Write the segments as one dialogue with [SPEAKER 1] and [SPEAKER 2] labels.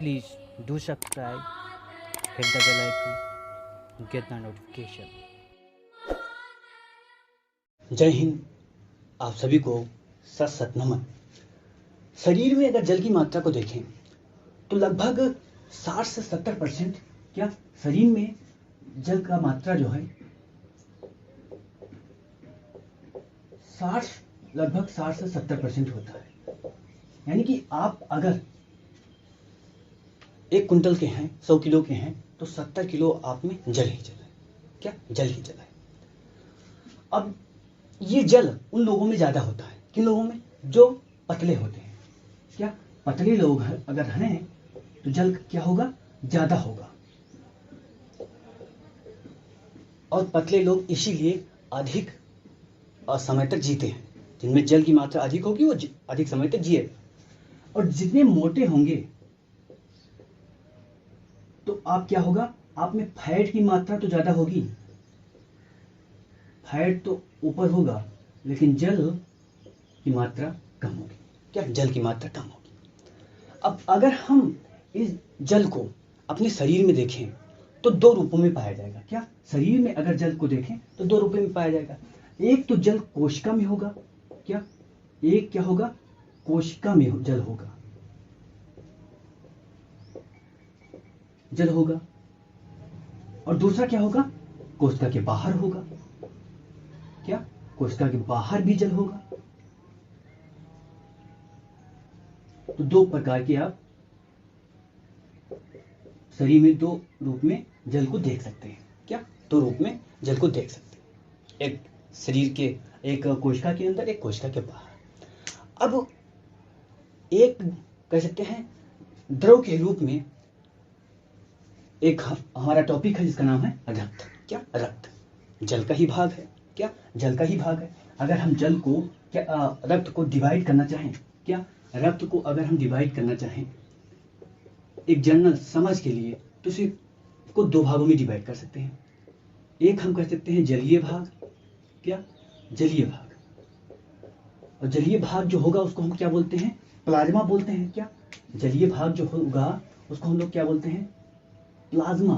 [SPEAKER 1] Please do subscribe, hit the bell icon, get the notification.
[SPEAKER 2] जय हिंद। आप सभी को सत सत नमन। शरीर में अगर जल की मात्रा को देखें तो लगभग 60 से 70% क्या शरीर में जल का मात्रा जो है लगभग 60 से 70% होता है। यानी कि आप अगर 1 कुंटल के हैं, 100 किलो के हैं, तो 70 किलो आप में जल ही जल है। क्या जल ही जल है। अब ये जल उन लोगों में ज्यादा होता है। किन लोगों में? जो पतले होते हैं। क्या पतले लोग अगर हैं तो जल क्या होगा? ज्यादा होगा। और पतले लोग इसीलिए अधिक समय तक जीते हैं। जिनमें जल की मात्रा अधिक होगी वो अधिक समय तक जिए। और जितने मोटे होंगे तो आप क्या होगा? आप में फैट की मात्रा तो ज्यादा होगी, फैट तो ऊपर होगा, लेकिन जल की मात्रा कम होगी। क्या जल की मात्रा कम होगी। अब अगर हम इस जल को अपने शरीर में देखें तो 2 रूपों में पाया जाएगा। क्या शरीर में अगर जल को देखें तो 2 रूपों में पाया जाएगा। एक तो जल कोशिका में होगा। क्या एक क्या होगा? कोशिका में जल होगा, जल होगा। और दूसरा क्या होगा? कोशिका के बाहर होगा। क्या कोशिका के बाहर भी जल होगा। तो 2 प्रकार के आप शरीर में 2 रूप में जल को देख सकते हैं। क्या 2 रूप में जल को देख सकते हैं। एक शरीर के, एक कोशिका के अंदर, एक कोशिका के बाहर। अब एक कह सकते हैं द्रव के रूप में एक हमारा टॉपिक है जिसका नाम है रक्त। क्या रक्त जल का ही भाग है। क्या जल का ही भाग है। अगर हम जल को रक्त को डिवाइड करना चाहें, क्या रक्त को अगर हम डिवाइड करना चाहें एक जनरल समझ के लिए, तो सिर्फ को 2 भागों में डिवाइड कर सकते हैं। एक हम कह सकते हैं जलीय भाग। क्या जलीय भाग। और जलीय भाग जो होगा उसको हम क्या बोलते हैं? प्लाज्मा बोलते हैं। क्या जलीय भाग जो होगा उसको हम लोग क्या बोलते हैं? प्लाज्मा।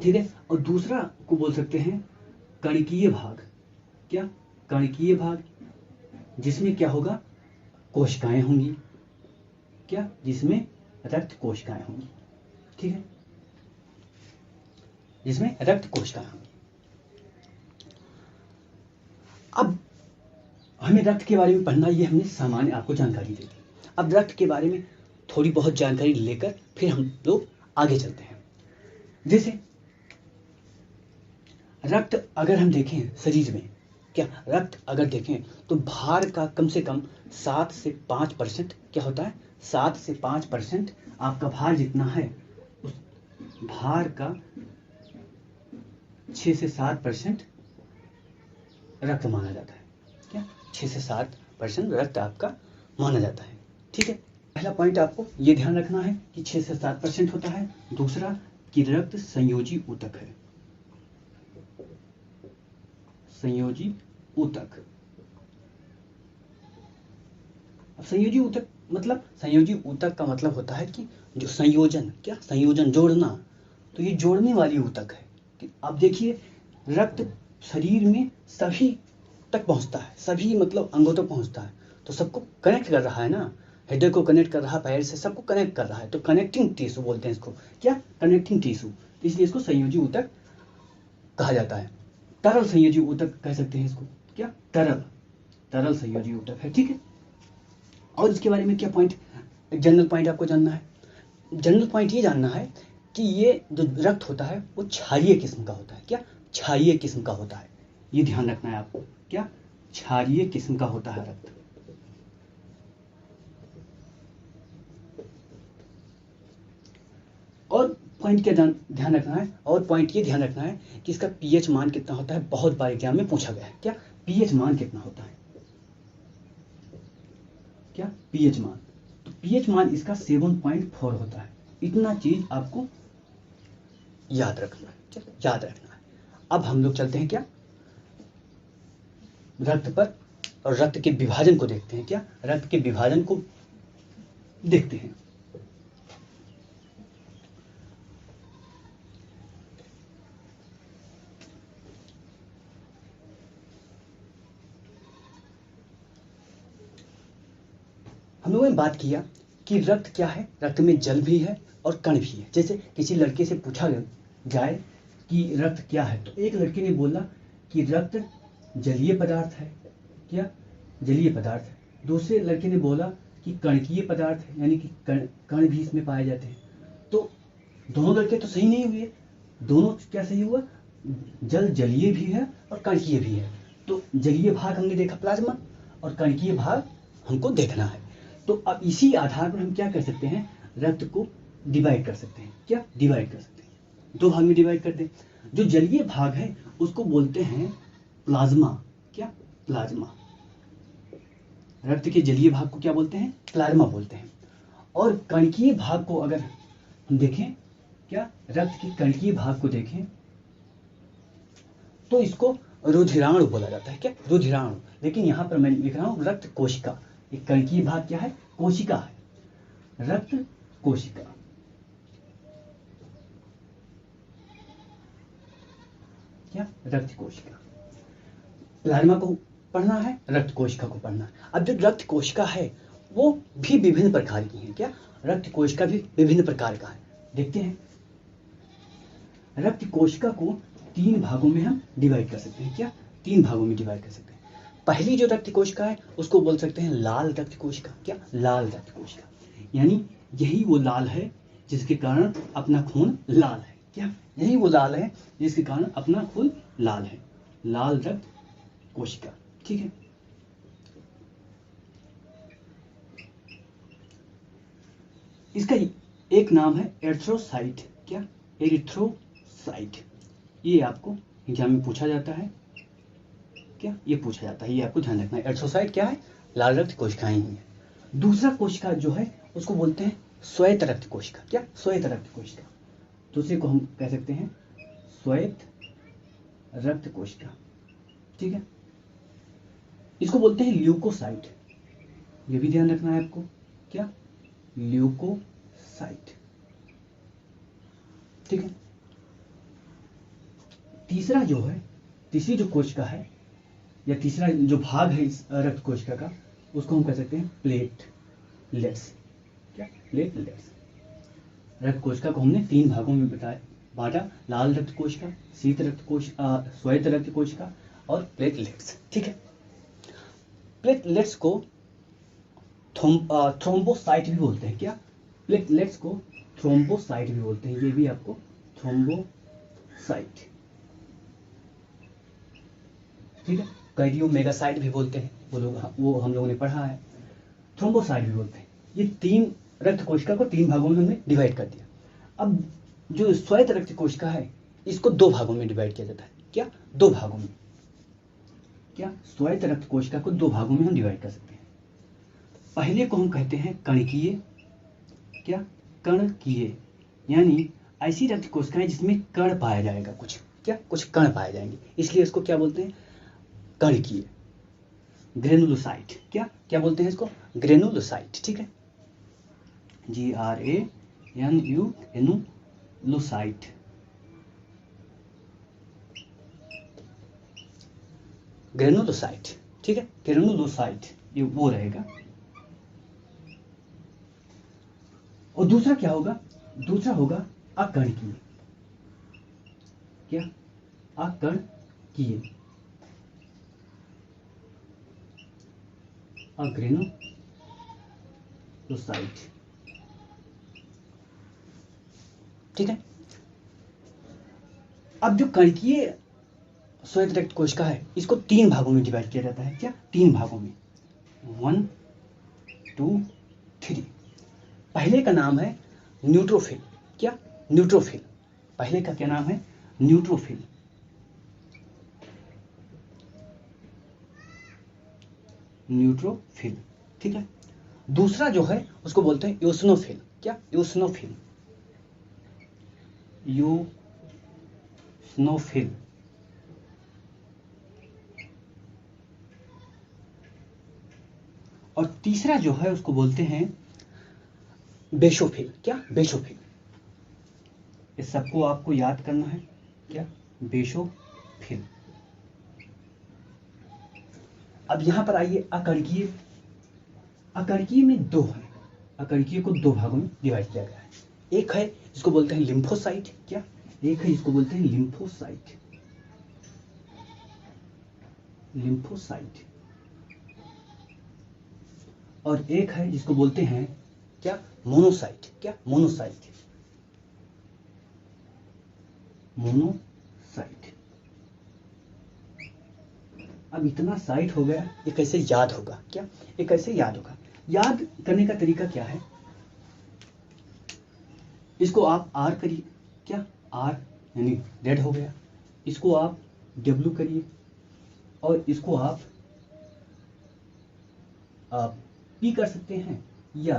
[SPEAKER 2] ठीक है। और दूसरा को बोल सकते हैं कणिकीय भाग। क्या कणिकीय भाग, जिसमें क्या होगा? कोशिकाएं होंगी। क्या जिसमें रक्त कोशिकाएं होंगी। ठीक है, जिसमें रक्त कोशिकाएं होंगी। अब हमें रक्त के बारे में पढ़ना, ये हमने सामान्य आपको जानकारी दे दी। अब रक्त के बारे में थोड़ी बहुत जानकारी लेकर फिर हम लोग आगे चलते हैं। जैसे रक्त अगर हम देखें शरीर में, क्या रक्त अगर देखें तो भार का कम से कम 7 से 5% क्या होता है? 7 से 5% आपका भार जितना है उस भार का 6 से 7% रक्त माना जाता है। क्या 6 से 7% रक्त आपका माना जाता है। ठीक है। पहला पॉइंट आपको ये ध्यान रखना है कि 6 से 7% होता है। दूसरा कि रक्त संयोजी ऊतक है। संयोजी ऊतक। अब संयोजी ऊतक मतलब, संयोजी ऊतक का मतलब होता है कि जो संयोजन, क्या संयोजन, जोड़ना। तो ये जोड़ने वाली ऊतक है। कि आप देखिए रक्त शरीर में सभी तक पहुंचता है, सभी मतलब अंगों तक पहुंचता है। तो सबको कनेक्ट कर रहा है ना, हृदय को कनेक्ट कर रहा है, पैर से सबको कनेक्ट कर रहा है। तो कनेक्टिंग टिश्यू बोलते हैं इसको। क्या कनेक्टिंग टिश्यू, इसलिए इसको संयोजी ऊतक कहा जाता है। तरल संयोजी ऊतक कह सकते हैं इसको। क्या तरल संयोजी ऊतक है। ठीक है। और इसके बारे में क्या पॉइंट, जनरल पॉइंट आपको जानना है। जनरल पॉइंट ये जानना है कि ये जो रक्त होता है वो क्षारीय किस्म का होता है। क्या क्षारीय किस्म का होता है, ये ध्यान रखना है आपको। क्या क्षारीय किस्म का होता है रक्त। और पॉइंट क्या ध्यान रखना है, और पॉइंट ये ध्यान रखना है कि इसका पीएच मान कितना होता है। बहुत बार एग्जाम में पूछा गया है। क्या पीएच मान कितना होता है? क्या पीएच मान, तो पीएच मान इसका 7.4 होता है। इतना चीज आपको याद रखना है। याद रखना है। अब हम लोग चलते हैं क्या रक्त पर, और रक्त के विभाजन को देखते हैं। क्या रक्त के विभाजन को देखते हैं। हम लोगों ने बात किया कि रक्त क्या है, रक्त में जल भी है और कण भी है। जैसे किसी लड़के से पूछा जाए कि रक्त क्या है, तो एक लड़के ने बोला कि रक्त जलीय पदार्थ है। क्या? जलीय पदार्थ है। दूसरे लड़के ने बोला कि कणकीय पदार्थ है, यानी कि कण भी इसमें पाए जाते हैं। तो दोनों लड़के तो सही नहीं हुए। दोनों क्या सही हुआ? जल जलीय भी है और कणकीय भी है। तो जलीय भाग हमने देखा प्लाज्मा, और कणकीय भाग हमको देखना है। तो अब इसी आधार पर हम क्या कर सकते हैं, रक्त को डिवाइड कर सकते हैं। क्या? डिवाइड कर सकते हैं, दो भाग में डिवाइड कर दें। जो जलीय भाग है उसको बोलते हैं प्लाज्मा। क्या? प्लाज्मा। रक्त के जलीय भाग को क्या बोलते हैं? प्लाज्मा बोलते हैं। और कणकीय भाग को अगर हम देखें, क्या रक्त के कणकीय भाग को देखें तो इसको रुधिराणु बोला जाता है। क्या? रुधिराणु। लेकिन यहां पर मैं लिख रहा हूं रक्त कोशिका। एक कणकीय भाग क्या है? कोशिका है, रक्त कोशिका। क्या? रक्त कोशिका। प्लाज्मा को पढ़ना है, रक्त कोशिका को पढ़ना है। अब जो रक्त कोशिका है वो भी विभिन्न प्रकार की है। क्या? रक्त कोशिका भी विभिन्न प्रकार का है। देखते हैं। रक्त कोशिका को तीन भागों में हम डिवाइड कर सकते हैं। क्या? तीन भागों में डिवाइड कर सकते हैं। पहली जो रक्त कोशिका है उसको बोल सकते हैं लाल रक्त कोशिका। क्या? लाल रक्त कोशिका, यानी यही वो लाल है जिसके कारण अपना खून लाल है। क्या? यही वो लाल है जिसके कारण अपना खून लाल है, लाल रक्त कोशिका। ठीक है। इसका एक नाम है एरिथ्रोसाइट। क्या? एरिथ्रोसाइट। ये आपको एग्जाम में पूछा जाता है। क्या? ये पूछा जाता है, ये आपको ध्यान रखना है। एरिथ्रोसाइट क्या है? लाल रक्त कोशिकाएं ही है। दूसरा कोशिका जो है उसको बोलते हैं श्वेत रक्त कोशिका। क्या? श्वेत रक्त कोशिका। दूसरे को हम कह सकते हैं श्वेत रक्त कोशिका। ठीक है। इसको बोलते हैं ल्यूकोसाइट। ये भी ध्यान रखना है आपको। क्या? ल्यूकोसाइट। ठीक है। तीसरा जो है, तीसरी जो कोशिका है या तीसरा जो भाग है इस रक्त कोशिका का, उसको हम कह सकते हैं प्लेटलेट्स। क्या? प्लेटलेट्स। रक्त कोशिका को हमने तीन भागों में बांटा, लाल रक्त कोशिका, शीत रक्त कोशिका, श्वेत रक्त कोशिका और प्लेटलेट्स। ठीक है। प्लेटलेट्स को थ्रोम्बोसाइट भी बोलते हैं। क्या? प्लेटलेट्स को थ्रोम्बोसाइट भी बोलते हैं। ये भी आपको थ्रोम्बोसाइट। ठीक है। कार्डियोमेगासाइट भी बोलते हैं, वो हम लोगों ने पढ़ा है। थ्रोम्बोसाइट भी बोलते हैं। ये तीन रक्त कोशिका को तीन भागों में हमने डिवाइड कर दिया। अब जो श्वेत रक्त कोशिका है इसको दो भागों में डिवाइड किया जाता है। क्या? दो भागों में। क्या? श्वेत रक्त कोशिका को दो भागों में हम डिवाइड कर सकते हैं। पहले को हम कहते हैं कणकीय। क्या? कणकीय, यानी ऐसी रक्त कोशिकाएं जिसमें कण पाया जाएगा कुछ। क्या? कुछ कण पाए जाएंगे, इसलिए इसको क्या बोलते हैं? कणकीय। ग्रेनुलोसाइट। क्या क्या बोलते हैं इसको? ग्रेनुलोसाइट। ठीक है। GRANULOसाइट। ग्रेनुलोसाइट। ठीक है। ग्रेनुलोसाइट ये वो रहेगा। और दूसरा क्या होगा? दूसरा होगा अकणकीय। क्या? अकणकीय। ग्रेनुलोसाइट। ठीक है। अब जो कणकीय श्वेत रक्त कोशिका है इसको तीन भागों में डिवाइड किया जाता है। क्या? तीन भागों में, 1 2 3। पहले का नाम है न्यूट्रोफिल। क्या? न्यूट्रोफिल। पहले का क्या नाम है? न्यूट्रोफिल। न्यूट्रोफिल। ठीक है। दूसरा जो है उसको बोलते हैं यूसनोफिल। क्या? यूसनोफिल। यूसनोफिल। और तीसरा जो है उसको बोलते हैं बेसोफिल, क्या बेसोफिल, इस सबको आपको याद करना है, क्या बेसोफिल। अब यहां पर आइए, अकड़कीय। अकड़कीय में दो है, अकड़कीय को दो भागों में डिवाइड किया गया है। एक है जिसको बोलते हैं लिम्फोसाइट, क्या, एक है जिसको बोलते हैं लिम्फोसाइट, लिम्फोसाइट, और एक है जिसको बोलते हैं क्या, मोनोसाइट, क्या, मोनोसाइट, मोनोसाइट। अब इतना साइट हो गया, ये कैसे याद होगा, क्या, ये कैसे याद होगा। याद करने का तरीका क्या है, इसको आप आर करिए, क्या, आर यानी रेड हो गया, इसको आप डब्ल्यू करिए, और इसको आप पी कर सकते हैं या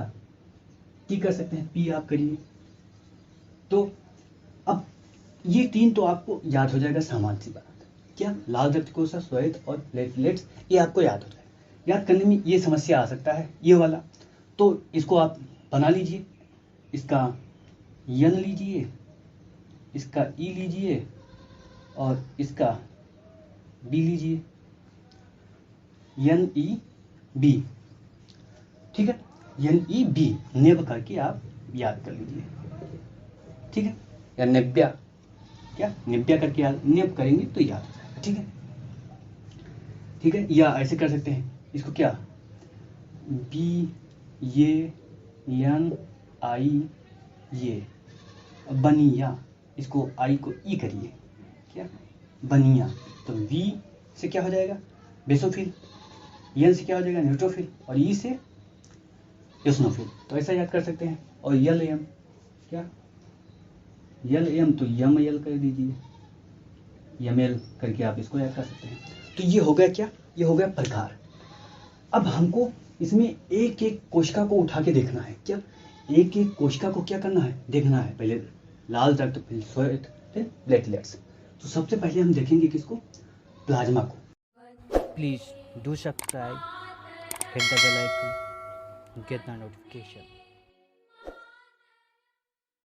[SPEAKER 2] टी कर सकते हैं, पी आप करिए। तो अब ये तीन तो आपको याद हो जाएगा, सामान्य सी बात, क्या, लाल रक्त कोशिका, श्वेत और प्लेटलेट्स, ये आपको याद हो जाएगा। याद करने में ये समस्या आ सकता है, ये वाला, तो इसको आप बना लीजिए, इसका यन लीजिए, इसका ई लीजिए, और इसका बी लीजिए, एन ई बी, ठीक है, एन ई बी नेब करके आप याद कर लीजिए, ठीक है, या नेब्या, क्या, नेब्या करके याद, नेब करेंगे तो याद हो जाएगा, ठीक है, ठीक है। या ऐसे कर सकते हैं इसको, क्या, बी ये एन आई ये, बनिया, इसको आई को ई करिए, क्या, बनिया, तो वी से क्या हो जाएगा, बेसोफिल, एन से क्या हो जाएगा, न्यूट्रोफिल, और ई से एसनोफिल, तो ऐसा याद कर सकते हैं। और यल एम, क्या, यल एम, तो यम एल कर दीजिए, यम एल करके आप इसको याद कर सकते हैं। तो ये हो गया क्या, ये हो गया प्रकार। अब हमको इसमें एक एक कोशिका को उठा के देखना है, क्या, एक एक कोशिका को क्या करना है, देखना है, पहले लाल रक्त, फिर श्वेत, फिर प्लेटलेट्स। तो सबसे पहले हम देखेंगे किसको, प्लाज्मा को।
[SPEAKER 1] Please do subscribe, hit the bell icon, get the notification.